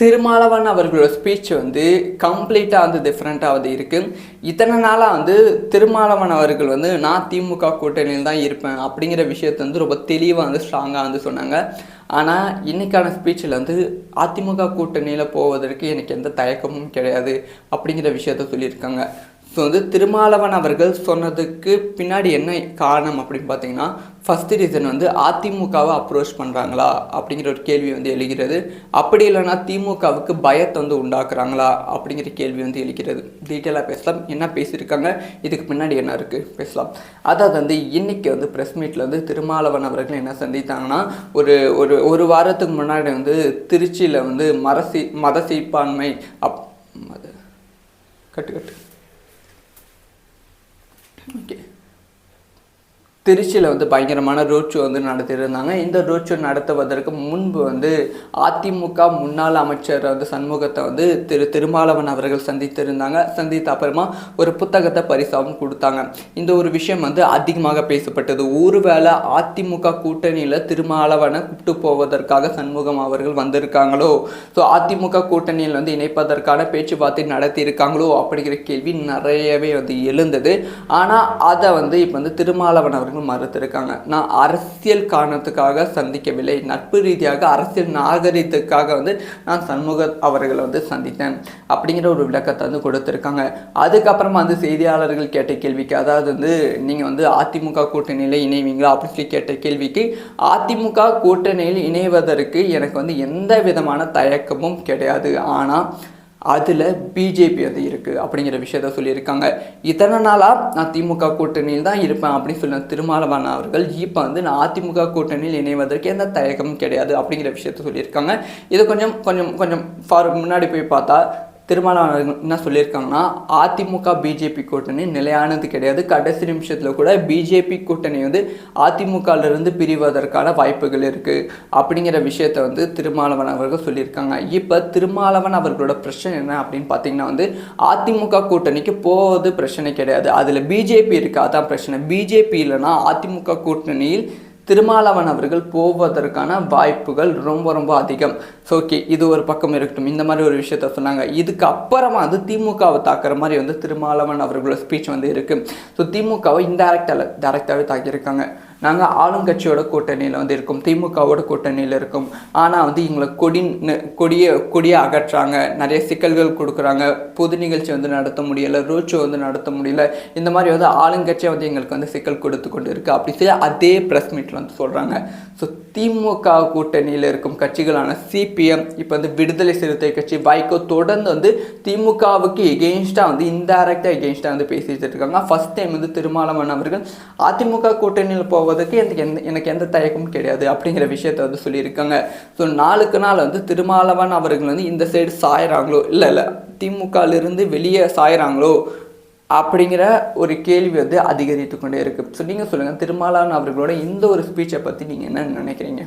திருமாவளவன் அவர்களோட ஸ்பீச் வந்து கம்ப்ளீட்டாக வந்து டிஃப்ரெண்ட்டாக வந்து இருக்குது. இத்தனை நாளாக வந்து திருமாவளவன் அவர்கள் வந்து நான் திமுக கூட்டணியில் தான் இருப்பேன் அப்படிங்கிற விஷயத்தை வந்து ரொம்ப தெளிவாக வந்து ஸ்ட்ராங்காக வந்து சொன்னாங்க. ஆனால் இன்றைக்கான ஸ்பீச்சில் வந்து அதிமுக கூட்டணியில் போவதற்கு எனக்கு எந்த தயக்கமும் கிடையாது அப்படிங்கிற விஷயத்த சொல்லியிருக்காங்க. ஸோ வந்து திருமாவளவன் அவர்கள் சொன்னதுக்கு பின்னாடி என்ன காரணம் அப்படின்னு பார்த்தீங்கன்னா, ஃபஸ்ட்டு ரீசன் வந்து அதிமுகவை அப்ரோச் பண்ணுறாங்களா அப்படிங்கிற ஒரு கேள்வி வந்து எழுகிறது. அப்படி இல்லைன்னா திமுகவுக்கு பயத்தை வந்து உண்டாக்குறாங்களா அப்படிங்கிற கேள்வி வந்து எழுகிறது. டீட்டெயிலாக பேசலாம். என்ன பேசியிருக்காங்க, இதுக்கு பின்னாடி என்ன இருக்குது பேசலாம். அதாவது வந்து இன்றைக்கி வந்து ப்ரெஸ் மீட்டில் வந்து திருமாவளவன் அவர்கள் என்ன சந்தித்தாங்கன்னா, ஒரு வாரத்துக்கு முன்னாடி வந்து திருச்சியில் வந்து மத சீர்பான்மை ஓகே திருச்சியில் வந்து பயங்கரமான ரோட் ஷோ வந்து நடத்தியிருந்தாங்க. இந்த ரோட் ஷோ நடத்துவதற்கு முன்பு வந்து அதிமுக முன்னாள் அமைச்சர் வந்து சண்முகத்தை வந்து திருமாவளவன் அவர்கள் சந்தித்த அப்புறமா ஒரு புத்தகத்தை பரிசாகவும் கொடுத்தாங்க. இந்த ஒரு விஷயம் வந்து அதிகமாக பேசப்பட்டது. ஒருவேளை அதிமுக கூட்டணியில் திருமாவளவனை கூப்பிட்டு போவதற்காக சண்முகம் அவர்கள் வந்திருக்காங்களோ, ஸோ அதிமுக கூட்டணியில் வந்து இணைப்பதற்கான பேச்சுவார்த்தை நடத்தியிருக்காங்களோ அப்படிங்கிற கேள்வி நிறையவே வந்து எழுந்தது. ஆனால் அதை வந்து இப்போ வந்து திருமாவளவன் அவர்கள் மறுத்திருக்காங்க. நான் அரசியல் காரணத்துக்காக சந்திக்கவில்லை, நட்பு ரீதியாக அரசியல் நாகரிகத்துக்காக வந்து நான் சண்முக அவர்களை வந்து சந்தித்தேன் அப்படிங்கிற ஒரு விளக்கத்தை வந்து கொடுத்துருக்காங்க. அதுக்கப்புறமா வந்து செய்தியாளர்கள் கேட்ட கேள்விக்கு, அதாவது வந்து நீங்கள் வந்து அதிமுக கூட்டணியில் இணைவீங்களா அப்படின்னு சொல்லி கேட்ட கேள்விக்கு, அதிமுக கூட்டணியில் இணைவதற்கு எனக்கு வந்து எந்த விதமான தயக்கமும் கிடையாது, ஆனால் அதில் பிஜேபி அது இருக்குது அப்படிங்கிற விஷயத்த சொல்லியிருக்காங்க. இத்தனை நாளாக நான் திமுக கூட்டணியில் தான் இருப்பேன் அப்படின்னு சொன்ன திருமாவளவன் அவர்கள் இப்போ வந்து நான் அதிமுக கூட்டணியில் இணைவதற்கு எந்த தயக்கமும் கிடையாது அப்படிங்கிற விஷயத்த சொல்லியிருக்காங்க. இது கொஞ்சம் கொஞ்சம் கொஞ்சம் முன்னாடி போய் பார்த்தா திருமாவளவன் என்ன சொல்லியிருக்காங்கன்னா, அதிமுக பிஜேபி கூட்டணி நிலையானது கிடையாது, கடைசி நிமிஷத்தில் கூட பிஜேபி கூட்டணி வந்து அதிமுகவிலிருந்து பிரிவதற்கான வாய்ப்புகள் இருக்குது அப்படிங்கிற விஷயத்தை வந்து திருமாவளவன் அவர்கள் சொல்லியிருக்காங்க. இப்போ திருமாவளவன் அவர்களோட பிரச்சனை என்ன அப்படின்னு பார்த்தீங்கன்னா வந்து, அதிமுக கூட்டணிக்கு போவது பிரச்சனை கிடையாது, அதில் பிஜேபி இருக்குது, அதான் பிரச்சனை. பிஜேபி இல்லைன்னா அதிமுக கூட்டணியில் திருமாவளவன் அவர்கள் போவதற்கான வாய்ப்புகள் ரொம்ப ரொம்ப அதிகம். ஸோ ஓகே, இது ஒரு பக்கம் இருக்கட்டும். இந்த மாதிரி ஒரு விஷயத்த சொன்னாங்க. இதுக்கு அப்புறமா வந்து திமுகவை தாக்குற மாதிரி வந்து திருமாவளவன் அவர்களோட ஸ்பீச் வந்து இருக்குது. ஸோ திமுகவை டைரக்டாகவே தாக்கியிருக்காங்க. நாங்கள் ஆளுங்கட்சியோட கூட்டணியில் வந்து இருக்கோம், திமுகவோட கூட்டணியில் இருக்கோம், ஆனால் வந்து எங்களை கொடியை அகற்றாங்க, நிறைய சிக்கல்கள் கொடுக்குறாங்க, பொது நிகழ்ச்சி வந்து நடத்த முடியலை, ரோட் ஷோ வந்து நடத்த முடியல, இந்த மாதிரி வந்து ஆளுங்கட்சியை வந்து எங்களுக்கு வந்து சிக்கல் கொடுத்து கொண்டு இருக்குது அப்படி சொல்லி அதே ப்ரெஸ் மீட்டில் வந்து சொல்கிறாங்க. ஸோ திமுக கூட்டணியில் இருக்கும் கட்சிகளான சிபிஎம், இப்போ வந்து விடுதலை சிறுத்தை கட்சி, வைகோ தொடர்ந்து வந்து திமுகவுக்கு எகெயின்ஸ்டாக வந்து இன்டைரக்டாக எகெயின்ஸ்டாக வந்து பேசிட்டு இருக்காங்க. ஃபர்ஸ்ட் டைம் வந்து திருமாவளவன் அவர்கள் அதிமுக கூட்டணியில் போவதற்கு எனக்கு எந்த தயக்கமும் கிடையாது அப்படிங்கிற விஷயத்தை வந்து சொல்லியிருக்காங்க. ஸோ நாளுக்கு நாள் வந்து திருமாவளவன் அவர்கள் வந்து இந்த சைடு சாயிறாங்களோ இல்லை திமுகலிருந்து வெளியே சாயிறாங்களோ அப்படிங்கிற ஒரு கேள்வி வந்து அதிகரித்து கொண்டே இருக்குது. ஸோ நீங்கள் சொல்லுங்கள், திருமாவளவன் அவர்களோட இந்த ஒரு ஸ்பீச்சை பற்றி நீங்கள் என்ன நினைக்கிறீங்க?